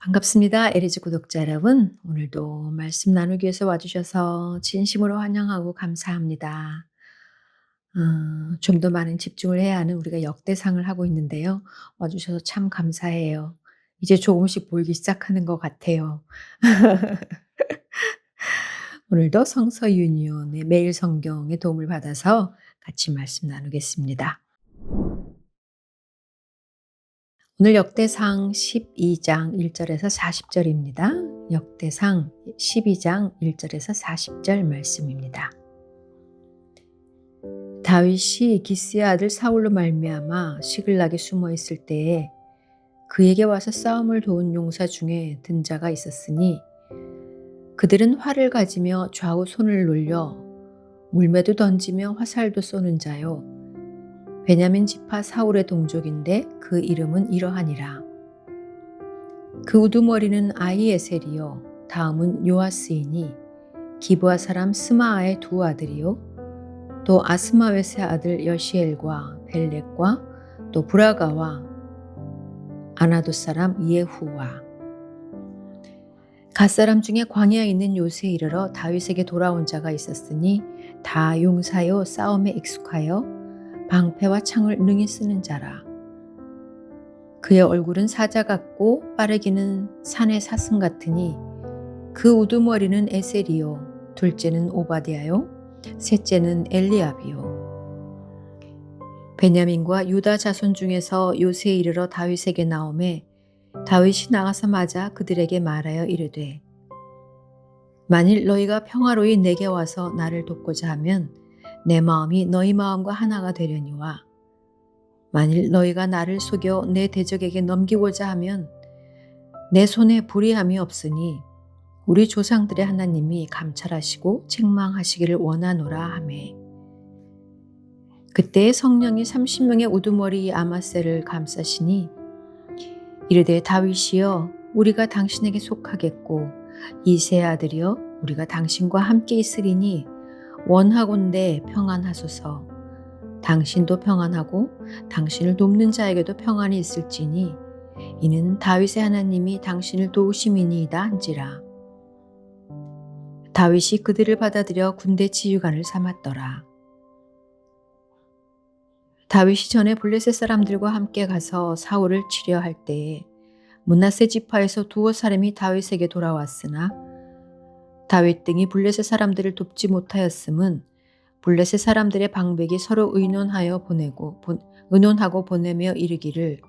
반갑습니다. 에리즈 구독자 여러분. 오늘도 말씀 나누기 위해서 와주셔서 진심으로 환영하고 감사합니다. 좀 더 많은 집중을 해야 하는 우리가 역대상을 하고 있는데요. 와주셔서 참 감사해요. 이제 조금씩 보이기 시작하는 것 같아요. 오늘도 성서 유니온의 매일 성경의 도움을 받아서 같이 말씀 나누겠습니다. 오늘 역대상 12장 1절에서 40절입니다. 역대상 12장 1절에서 40절 말씀입니다. 다윗이 기스의 아들 사울로 말미암아 시글락에 숨어 있을 때에 그에게 와서 싸움을 도운 용사 중에 든 자가 있었으니 그들은 활을 가지며 좌우 손을 놀려 물매도 던지며 화살도 쏘는 자요 베냐민 지파 사울의 동족인데 그 이름은 이러하니라. 그 우두머리는 아히에셀이요 다음은 요아스이니 기브아 사람 스마아의 두 아들이요 또 아스마웻의 아들 여시엘과 벨렉과 또 브라가와 아나도 사람 예후와 갓 사람 중에 광야에 있는 요새에 이르러 다윗에게 돌아온 자가 있었으니 다 용사요 싸움에 익숙하여 방패와 창을 능히 쓰는 자라. 그의 얼굴은 사자 같고 빠르기는 산의 사슴 같으니 그 우두머리는 에셀이요 둘째는 오바댜요 셋째는 엘리압이요. 베냐민과 유다 자손 중에서 요새에 이르러 다윗에게 나오매 다윗이 나가서 맞아 그들에게 말하여 이르되 만일 너희가 평화로이 내게 와서 나를 돕고자 하면 내 마음이 너희 마음과 하나가 되려니와 만일 너희가 나를 속여 내 대적에게 넘기고자 하면 내 손에 불의함이 없으니 우리 조상들의 하나님이 감찰하시고 책망하시기를 원하노라 하매 그때 성령이 30명의 우두머리 아마새를 감싸시니 이르되 다윗이여 우리가 당신에게 속하겠고 이새의 아들이여 우리가 당신과 함께 있으리니 원하건대 평안하소서. 당신도 평안하고 당신을 돕는 자에게도 평안이 있을지니 이는 다윗의 하나님이 당신을 도우심이니이다 한지라. 다윗이 그들을 받아들여 군대 지휘관을 삼았더라. 다윗이 전에 블레셋 사람들과 함께 가서 사울을 치려 할 때에 므낫세 지파에서 두어 사람이 다윗에게 돌아왔으나 다윗 등이 블레셋 사람들을 돕지 못하였음은 블레셋 사람들의 방백이 서로 의논하고 보내며 이르기를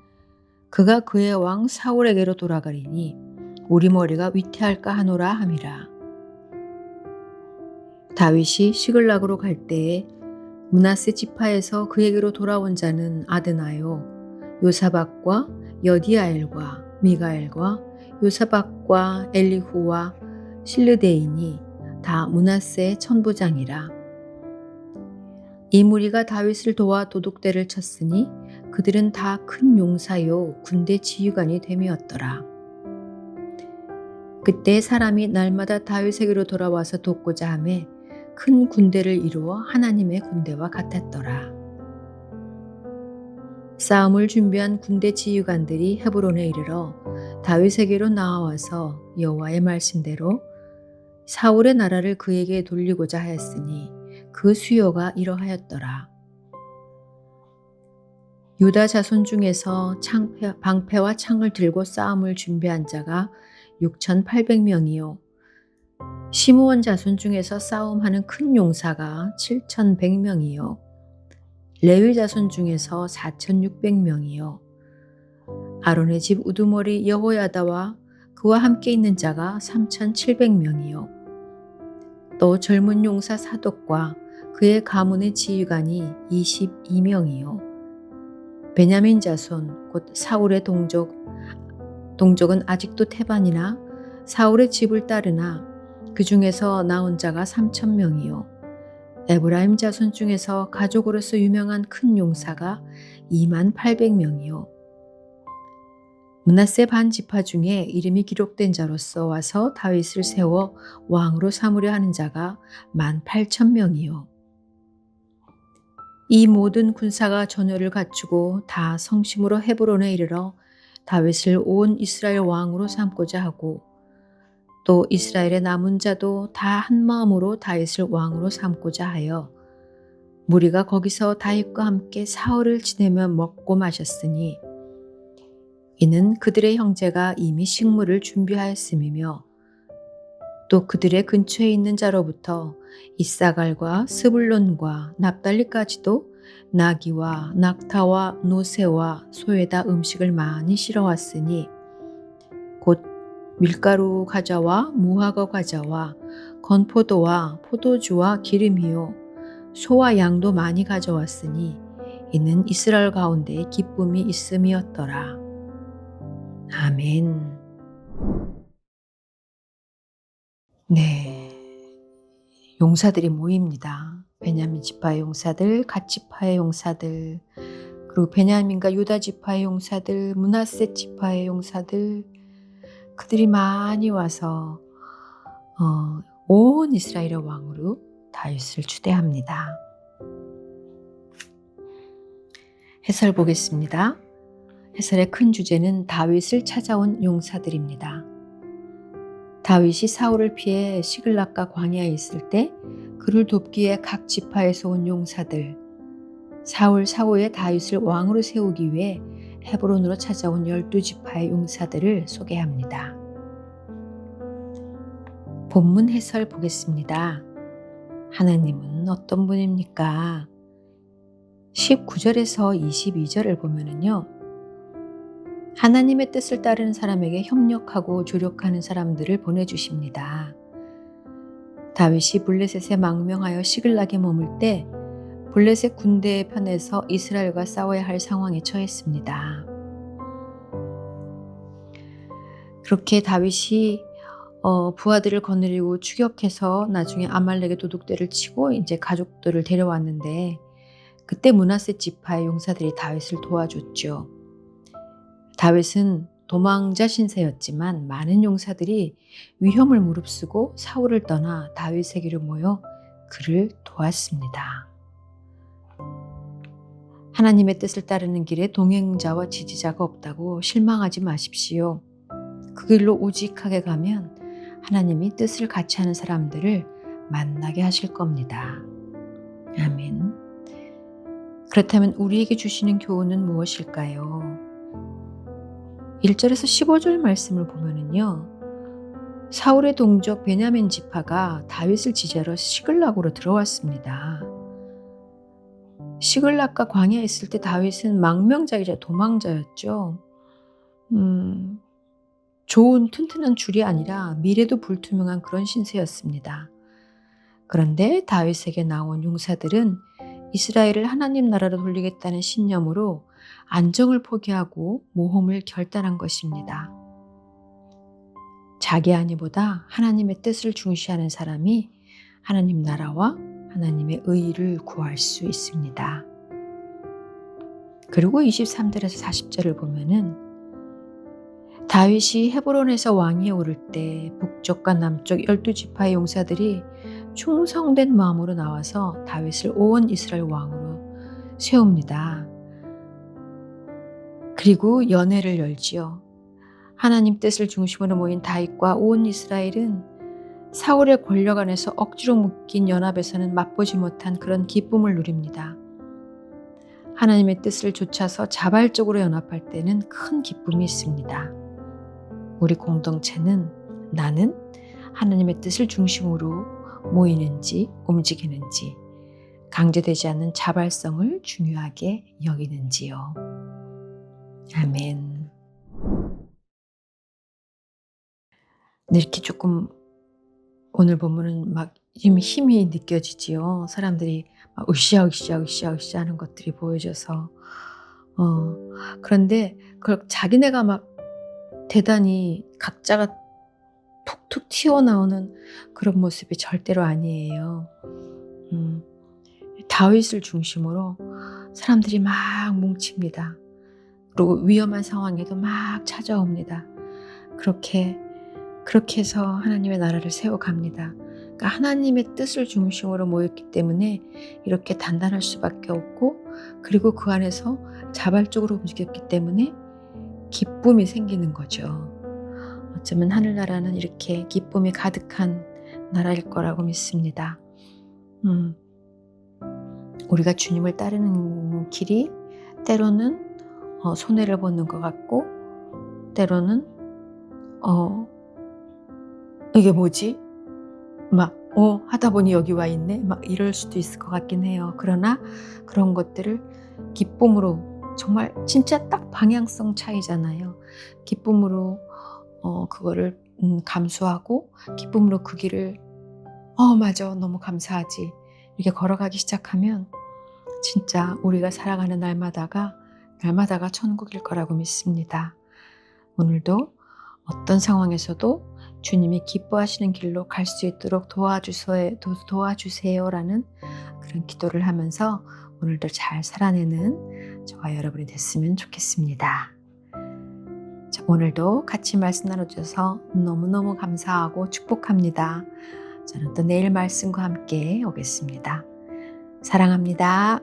그가 그의 왕 사울에게로 돌아가리니 우리 머리가 위태할까 하노라 함이라. 다윗이 시글락으로 갈 때에 므낫세 지파에서 그에게로 돌아온 자는 아드나요 요사박과 여디아엘과 미가엘과 요사박과 엘리후와 실르데이니 다 므낫세의 천부장이라. 이 무리가 다윗을 도와 도둑대를 쳤으니 그들은 다 큰 용사요 군대 지휘관이 됨이었더라. 그때 사람이 날마다 다윗에게로 돌아와서 돕고자 하매 큰 군대를 이루어 하나님의 군대와 같았더라. 싸움을 준비한 군대 지휘관들이 헤브론에 이르러 다윗에게로 나와서 여호와의 말씀대로 사울의 나라를 그에게 돌리고자 하였으니 그 수요가 이러하였더라. 유다 자손 중에서 방패와 창을 들고 싸움을 준비한 자가 6,800명이요 시므온 자손 중에서 싸움하는 큰 용사가 7,100명이요 레위 자손 중에서 4,600명이요 아론의 집 우두머리 여호야다와 그와 함께 있는 자가 3,700명이요 또 젊은 용사 사독과 그의 가문의 지휘관이 22명이요 베냐민 자손 곧 사울의 동족은 아직도 태반이나 사울의 집을 따르나 그 중에서 나온 자가 3,000명이요 에브라임 자손 중에서 가족으로서 유명한 큰 용사가 28,000명이요 므낫세 반 지파 중에 이름이 기록된 자로서 와서 다윗을 세워 왕으로 삼으려 하는 자가 18,000명이요 이 모든 군사가 전열을 갖추고 다 성심으로 헤브론에 이르러 다윗을 온 이스라엘 왕으로 삼고자 하고 또 이스라엘의 남은 자도 다 한마음으로 다윗을 왕으로 삼고자 하여 무리가 거기서 다윗과 함께 사흘을 지내며 먹고 마셨으니 이는 그들의 형제가 이미 식물을 준비하였음이며 또 그들의 근처에 있는 자로부터 이사갈과 스불론과 납달리까지도 나귀와 낙타와 노새와 소에다 음식을 많이 실어왔으니 곧 밀가루 과자와 무화과 과자와 건포도와 포도주와 기름이요 소와 양도 많이 가져왔으니 이는 이스라엘 가운데 기쁨이 있음이었더라. 아멘. 네, 용사들이 모입니다. 베냐민 지파의 용사들, 갓 지파의 용사들, 그리고 베냐민과 유다 지파의 용사들, 므낫세 지파의 용사들, 그들이 많이 와서 온 이스라엘의 왕으로 다윗을 추대합니다. 해설 보겠습니다. 해설의 큰 주제는 다윗을 찾아온 용사들입니다. 다윗이 사울을 피해 시글락과 광야에 있을 때 그를 돕기 위해 각 지파에서 온 용사들, 사울 사후에 다윗을 왕으로 세우기 위해 헤브론으로 찾아온 12지파의 용사들을 소개합니다. 본문 해설 보겠습니다. 하나님은 어떤 분입니까? 19절에서 22절을 보면은요. 하나님의 뜻을 따르는 사람에게 협력하고 조력하는 사람들을 보내주십니다. 다윗이 블레셋에 망명하여 시글락에 머물 때 블레셋 군대의 편에서 이스라엘과 싸워야 할 상황에 처했습니다. 그렇게 다윗이 부하들을 거느리고 추격해서 나중에 아말렉의 도둑들을 치고 이제 가족들을 데려왔는데 그때 므낫세 지파의 용사들이 다윗을 도와줬죠. 다윗은 도망자 신세였지만 많은 용사들이 위험을 무릅쓰고 사울을 떠나 다윗에게로 모여 그를 도왔습니다. 하나님의 뜻을 따르는 길에 동행자와 지지자가 없다고 실망하지 마십시오. 그 길로 우직하게 가면 하나님이 뜻을 같이 하는 사람들을 만나게 하실 겁니다. 아멘. 그렇다면 우리에게 주시는 교훈은 무엇일까요? 1절에서 15절 말씀을 보면은요. 사울의 동족 베냐민 지파가 다윗을 지지하러 시글락으로 들어왔습니다. 시글락과 광야에 있을 때 다윗은 망명자이자 도망자였죠. 좋은 튼튼한 줄이 아니라 미래도 불투명한 그런 신세였습니다. 그런데 다윗에게 나온 용사들은 이스라엘을 하나님 나라로 돌리겠다는 신념으로 안정을 포기하고 모험을 결단한 것입니다. 자기 안위보다 하나님의 뜻을 중시하는 사람이 하나님 나라와 하나님의 의를 구할 수 있습니다. 그리고 23절에서 40절을 보면은 다윗이 헤브론에서 왕위에 오를 때 북쪽과 남쪽 12지파의 용사들이 충성된 마음으로 나와서 다윗을 온 이스라엘 왕으로 세웁니다. 그리고 연회를 열지요. 하나님 뜻을 중심으로 모인 다윗과 온 이스라엘은 사울의 권력 안에서 억지로 묶인 연합에서는 맛보지 못한 그런 기쁨을 누립니다. 하나님의 뜻을 좇아서 자발적으로 연합할 때는 큰 기쁨이 있습니다. 우리 공동체는 나는 하나님의 뜻을 중심으로 모이는지 움직이는지 강제되지 않는 자발성을 중요하게 여기는지요. 아멘. 이렇게 조금 오늘 보면은 막 힘이 느껴지지요. 사람들이 막 으쌰으쌰 하는 것들이 보여져서 그런데 그걸 자기네가 막 대단히 각자가 툭툭 튀어나오는 그런 모습이 절대로 아니에요. 다윗을 중심으로 사람들이 막 뭉칩니다. 그리고 위험한 상황에도 막 찾아옵니다. 그렇게 해서 하나님의 나라를 세워갑니다. 그러니까 하나님의 뜻을 중심으로 모였기 때문에 이렇게 단단할 수밖에 없고, 그리고 그 안에서 자발적으로 움직였기 때문에 기쁨이 생기는 거죠. 어쩌면 하늘나라는 이렇게 기쁨이 가득한 나라일 거라고 믿습니다. 우리가 주님을 따르는 길이 때로는 손해를 보는 것 같고, 때로는 이게 뭐지? 막 하다 보니 여기 와 있네? 막 이럴 수도 있을 것 같긴 해요. 그러나 그런 것들을 기쁨으로, 정말 진짜 딱 방향성 차이잖아요. 기쁨으로 그거를 감수하고, 기쁨으로 그 길을 맞아, 너무 감사하지, 이렇게 걸어가기 시작하면 진짜 우리가 살아가는 날마다가 천국일 거라고 믿습니다. 오늘도 어떤 상황에서도 주님이 기뻐하시는 길로 갈 수 있도록 도와주세요라는 그런 기도를 하면서 오늘도 잘 살아내는 저와 여러분이 됐으면 좋겠습니다. 자, 오늘도 같이 말씀 나눠주셔서 너무너무 감사하고 축복합니다. 저는 또 내일 말씀과 함께 오겠습니다. 사랑합니다.